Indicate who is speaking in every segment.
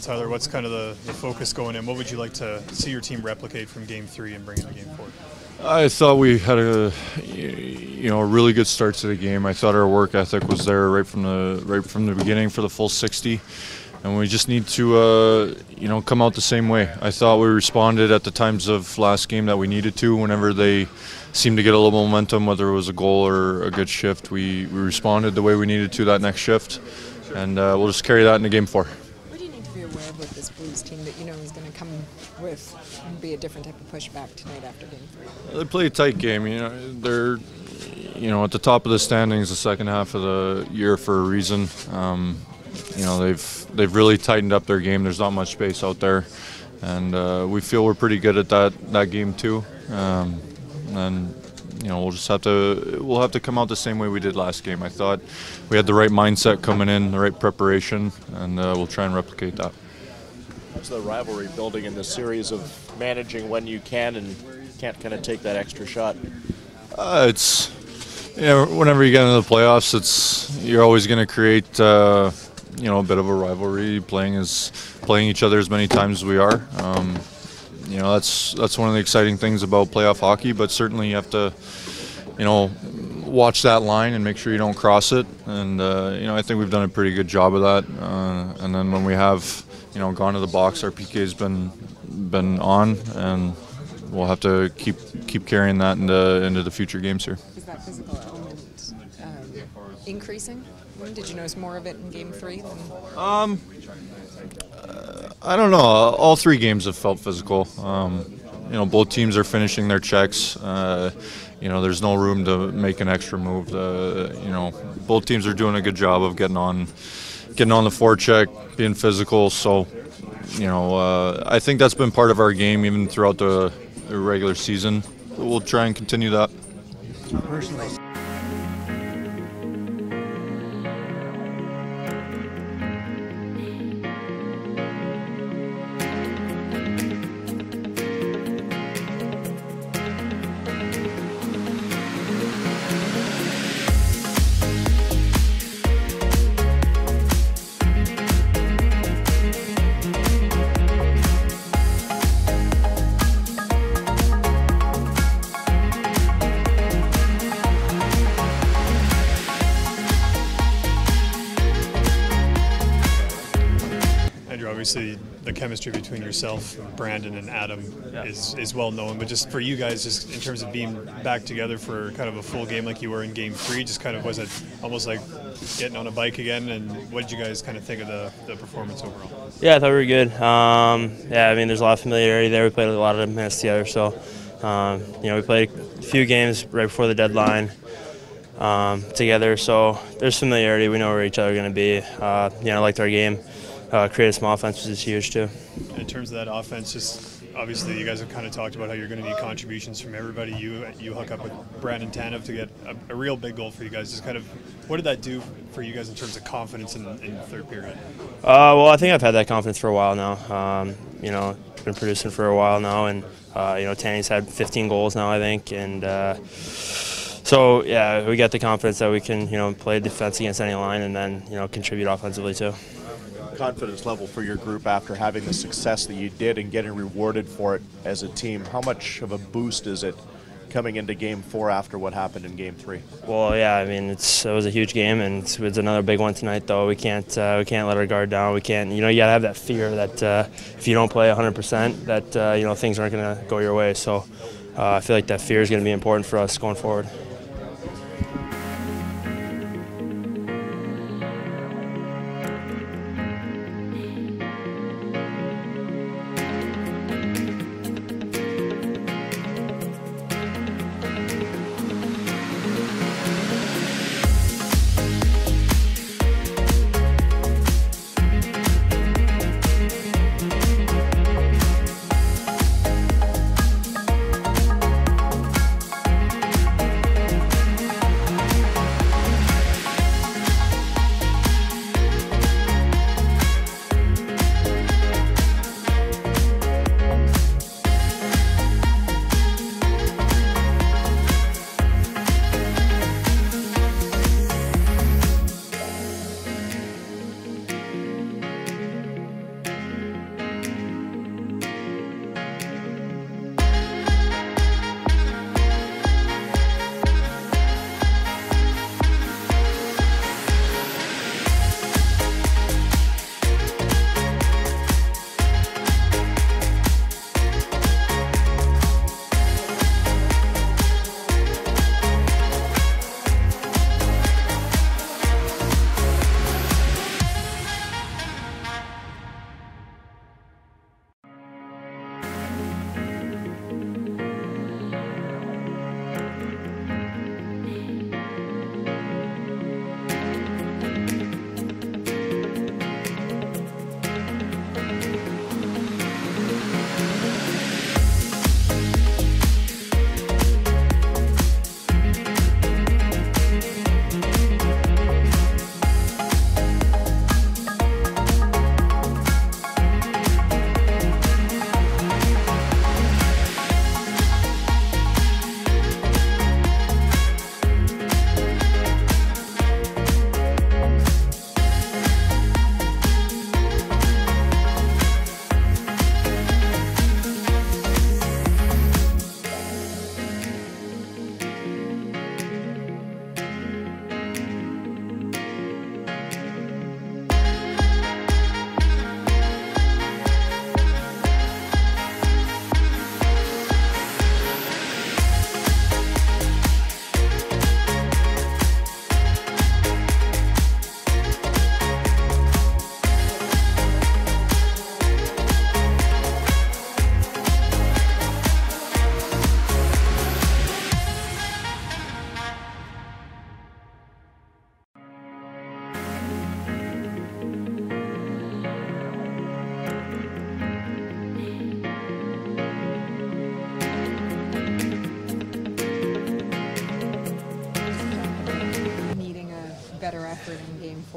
Speaker 1: Tyler, what's kind of the focus going in? What would you like to see your team replicate from Game 3 and bring into Game 4?
Speaker 2: I thought we had a really good start to the game. I thought our work ethic was there right from the beginning for the full 60, and we just need to come out the same way. I thought we responded at the times of last game that we needed to. Whenever they seemed to get a little momentum, whether it was a goal or a good shift, we responded the way we needed to that next shift, and we'll just carry that into Game 4.
Speaker 3: What do you need to be aware of with this Blues team that you know is going to come with and be a different type of pushback tonight after Game 3?
Speaker 2: They play a tight game. They're at the top of the standings the second half of the year for a reason. They've really tightened up their game. There's not much space out there, and we feel we're pretty good at that game too. And we'll have to come out the same way we did last game. I thought we had the right mindset coming in, the right preparation, and we'll try and replicate that.
Speaker 4: How's the rivalry building in this series of managing when you can and can't kind of take that extra shot?
Speaker 2: It's whenever you get into the playoffs, you're always going to create a bit of a rivalry, playing each other as many times as we are. That's one of the exciting things about playoff hockey, but certainly you have to watch that line and make sure you don't cross it, and I think we've done a pretty good job of that, and then when we have gone to the box, our PK's been on, and we'll have to keep carrying that into the future games here.
Speaker 3: Is that physical element increasing? Did you notice more of it in Game 3?
Speaker 2: I don't know. All three games have felt physical. Both teams are finishing their checks. There's no room to make an extra move. Both teams are doing a good job of getting on the forecheck, being physical. So, I think that's been part of our game even throughout the regular season. We'll try and continue that.
Speaker 5: Personally.
Speaker 1: Obviously, the chemistry between yourself, Brandon, and Adam is well known. But just for you guys, just in terms of being back together for kind of a full game like you were in Game 3, just kind of was it almost like getting on a bike again? And what did you guys kind of think of the performance overall?
Speaker 6: Yeah, I thought we were good. There's a lot of familiarity there. We played a lot of minutes together, so we played a few games right before the deadline together. So there's familiarity. We know where each other are going to be. I liked our game. Creating some offense was huge too.
Speaker 1: In terms of that offense, just obviously you guys have kind of talked about how you're going to need contributions from everybody. You hook up with Brandon Tanev to get a real big goal for you guys. Just kind of, what did that do for you guys in terms of confidence in the third period?
Speaker 6: Well, I think I've had that confidence for a while now. Been producing for a while now, and Tanny's had 15 goals now, I think, and so yeah, we got the confidence that we can play defense against any line and then contribute offensively too.
Speaker 4: Confidence level for your group after having the success that you did and getting rewarded for it as a team. How much of a boost is it coming into Game 4 after what happened in Game 3?
Speaker 6: Well, yeah, it was a huge game, and it's another big one tonight. Though we can't let our guard down. We can't. You gotta have that fear that if you don't play 100%, that things aren't gonna go your way. So I feel like that fear is gonna be important for us going forward.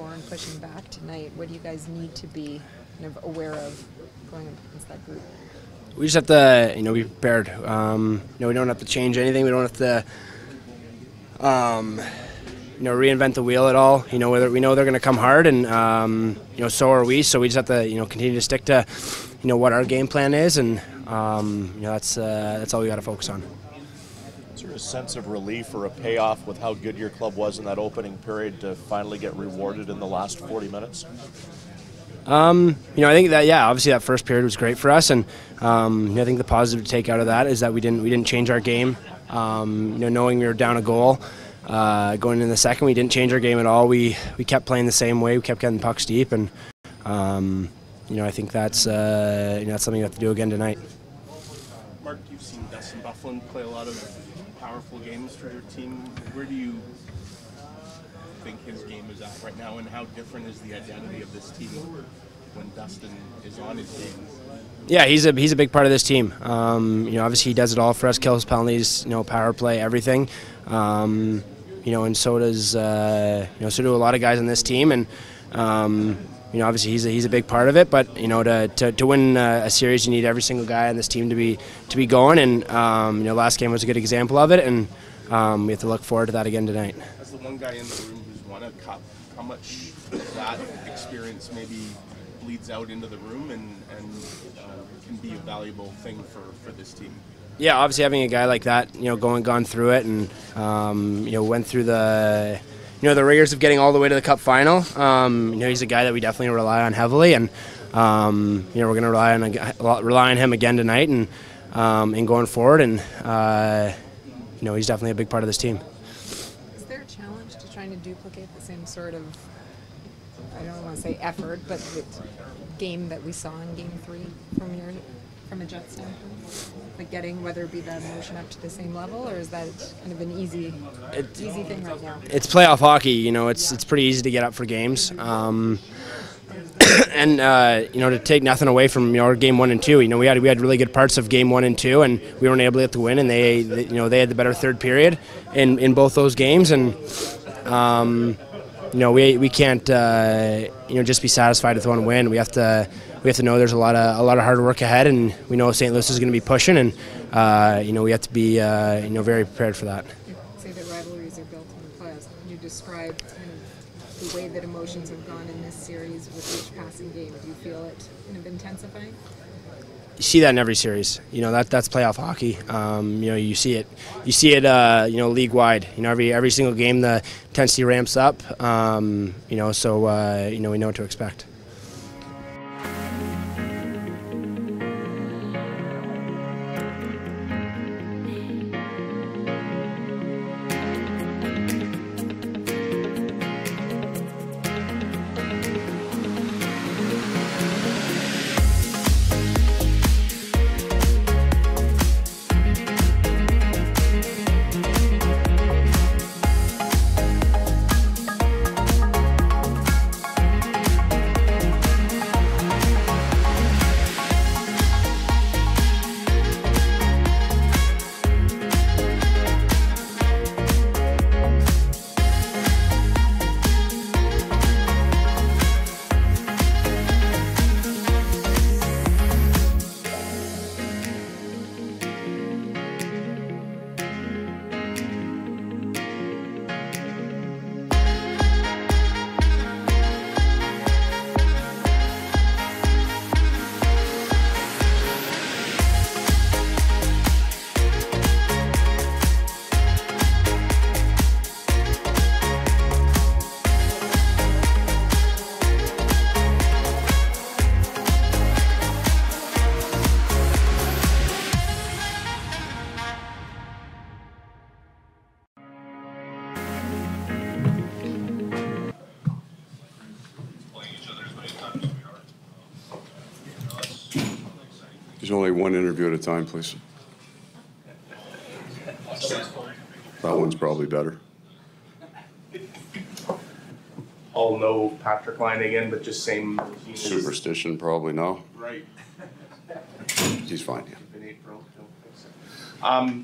Speaker 3: before and pushing back tonight. What do you guys need to be kind of aware of going up against that group?
Speaker 5: We just have to, be prepared. We don't have to change anything. We don't have to, reinvent the wheel at all. We know they're going to come hard, and so are we. So we just have to, continue to stick to, what our game plan is, and that's all we got to focus on.
Speaker 4: Is there a sense of relief or a payoff with how good your club was in that opening period to finally get rewarded in the last 40 minutes?
Speaker 5: I think that obviously that first period was great for us, and I think the positive to take out of that is that we didn't change our game. Knowing we were down a goal going in the second, we didn't change our game at all. We kept playing the same way. We kept getting pucks deep, and I think that's something you have to do again tonight.
Speaker 7: Mark, you've seen Dustin Byfuglien play a lot of powerful games for your team. Where do you think his game is at right now, and how different is the identity of this team when Dustin is on his game?
Speaker 5: Yeah, he's a big part of this team. Obviously he does it all for us: kills, penalties, power play, everything. And so does so do a lot of guys on this team, and obviously he's a big part of it. But to win a series, you need every single guy on this team to be going. And last game was a good example of it, and we have to look forward to that again tonight.
Speaker 7: As the one guy in the room who's won a cup, how much of that experience maybe bleeds out into the room and can be a valuable thing for this team?
Speaker 5: Yeah, obviously having a guy like that, gone through it, and went through the the rigors of getting all the way to the cup final. He's a guy that we definitely rely on heavily, and we're going to rely on him again tonight, and going forward. And he's definitely a big part of this team.
Speaker 3: Is there a challenge to trying to duplicate the same sort of, I don't want to say effort, but the game that we saw in Game 3 from a Jets standpoint? Like getting, whether it be that emotion up to the same level, or is that kind of an easy thing right now?
Speaker 5: It's playoff hockey. It's pretty easy to get up for games. And to take nothing away from our game 1 and 2, we had really good parts of game 1 and 2, and we weren't able to get the win. And they had the better third period in both those games, and we can't just be satisfied with one win. We have to know there's a lot of hard work ahead, and we know St. Louis is going to be pushing, and we have to be very prepared for that.
Speaker 3: You say that rivalries are built in the playoffs. Can you describe kind of the way that emotions have gone in this series with each passing game? Do you feel it kind of intensifying?
Speaker 5: You see that in every series. That's playoff hockey. You see it league wide. Every single game the intensity ramps up. So we know what to expect.
Speaker 8: There's only one interview at a time, please. That one's probably better.
Speaker 7: All know Patrick Line again, but just same.
Speaker 8: Superstition, probably no.
Speaker 7: Right.
Speaker 8: He's fine, yeah.
Speaker 7: In April. I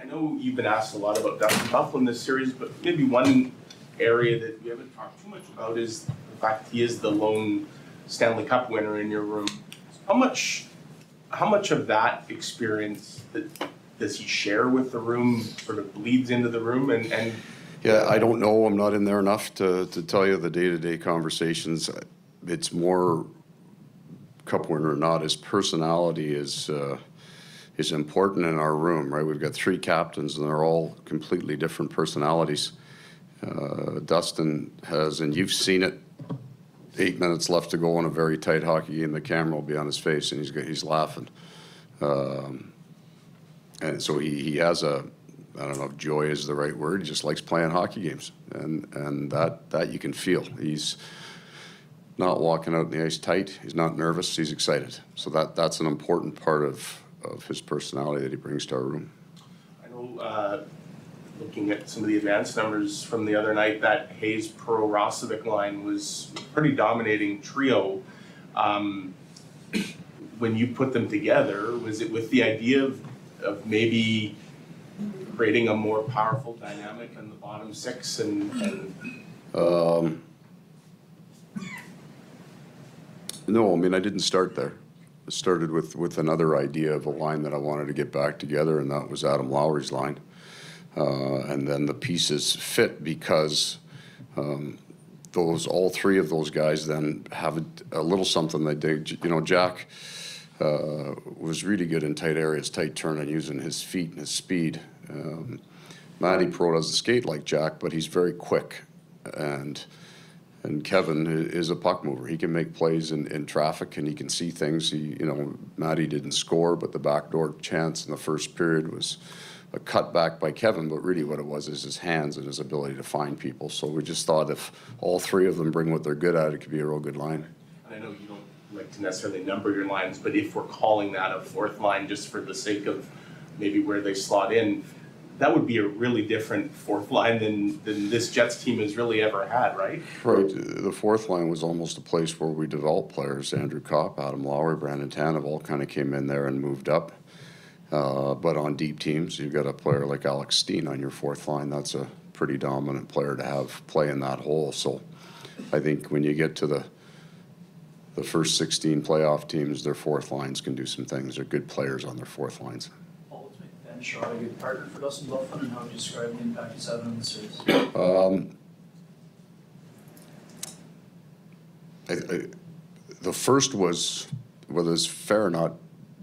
Speaker 7: know you've been asked a lot about Dustin Byfuglien this series, but maybe one area that we haven't talked too much about is the fact he is the lone Stanley Cup winner in your room. How much of that experience does he share with the room sort of bleeds into the room and
Speaker 8: Yeah, I don't know. I'm not in there enough to tell you the day-to-day conversations. It's more cup winner or not. His personality is important in our room, right? We've got 3 captains, and they're all completely different personalities. Dustin has, and you've seen it, 8 minutes left to go in a very tight hockey game. The camera will be on his face, and he's laughing. And so he has a, I don't know if joy is the right word. He just likes playing hockey games, and that you can feel. He's not walking out in the ice tight. He's not nervous. He's excited. So that's an important part of his personality that he brings to our room.
Speaker 7: I know, looking at some of the advanced numbers from the other night, that Hayes Pro Rosovic line was a pretty dominating trio. When you put them together, was it with the idea of maybe creating a more powerful dynamic in the bottom 6
Speaker 8: No, I mean, I didn't start there. I started with another idea of a line that I wanted to get back together, and that was Adam Lowry's line. And then the pieces fit because all 3 of those guys then have a little something they dig. You know, Jack was really good in tight areas, tight turn, and using his feet and his speed. Matty Pro doesn't skate like Jack, but he's very quick. And Kevin is a puck mover. He can make plays in traffic, and he can see things. Matty didn't score, but the backdoor chance in the first period was a cutback by Kevin, but really what it was is his hands and his ability to find people. So we just thought if all 3 of them bring what they're good at, it could be a real good line.
Speaker 7: I know you don't like to necessarily number your lines, but if we're calling that a 4th line just for the sake of maybe where they slot in, that would be a really different 4th line than this Jets team has really ever had, right?
Speaker 8: Right. The 4th line was almost a place where we developed players. Andrew Kopp, Adam Lowry, Brandon Tanev all kind of came in there and moved up. But on deep teams, you've got a player like Alex Steen on your 4th line. That's a pretty dominant player to have play in that hole. So I think when you get to the first 16 playoff teams, their 4th lines can do some things. They're good players on their 4th lines.
Speaker 9: Ben Shaw, a good partner for Dustin Byfuglien, and how would you describe the impact he's having on the series?
Speaker 8: The first was, whether it's fair or not,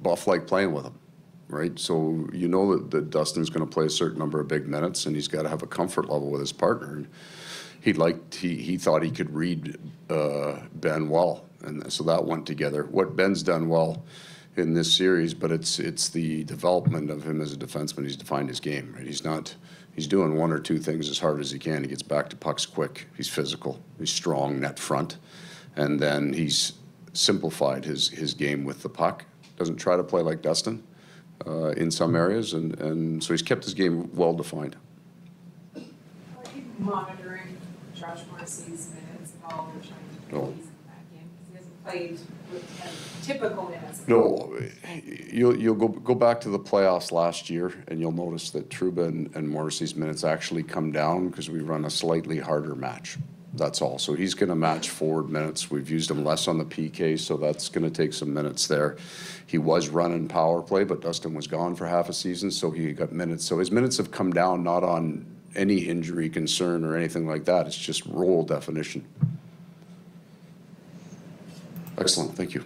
Speaker 8: Buff liked playing with him, right? So you know that Dustin's going to play a certain number of big minutes, and he's got to have a comfort level with his partner. And he thought he could read Ben well, and so that went together. What Ben's done well in this series, but it's the development of him as a defenseman. He's defined his game, right? He's doing 1 or 2 things as hard as he can. He gets back to pucks quick. He's physical. He's strong net front, and then he's simplified his game with the puck. Doesn't try to play like Dustin in some areas, and so he's kept his game well defined.
Speaker 3: Are you monitoring Josh Morrissey's minutes at all? Or trying to
Speaker 8: No.
Speaker 3: he's in that game because he hasn't played with typical minutes.
Speaker 8: No, you'll go back to the playoffs last year, and you'll notice that Trouba and Morrissey's minutes actually come down because we run a slightly harder match. That's all. So he's going to match forward minutes. We've used him less on the PK, so that's going to take some minutes there. He was running power play, but Dustin was gone for half a season, so he got minutes. So his minutes have come down, not on any injury concern or anything like that. It's just role definition. Excellent. Thank you.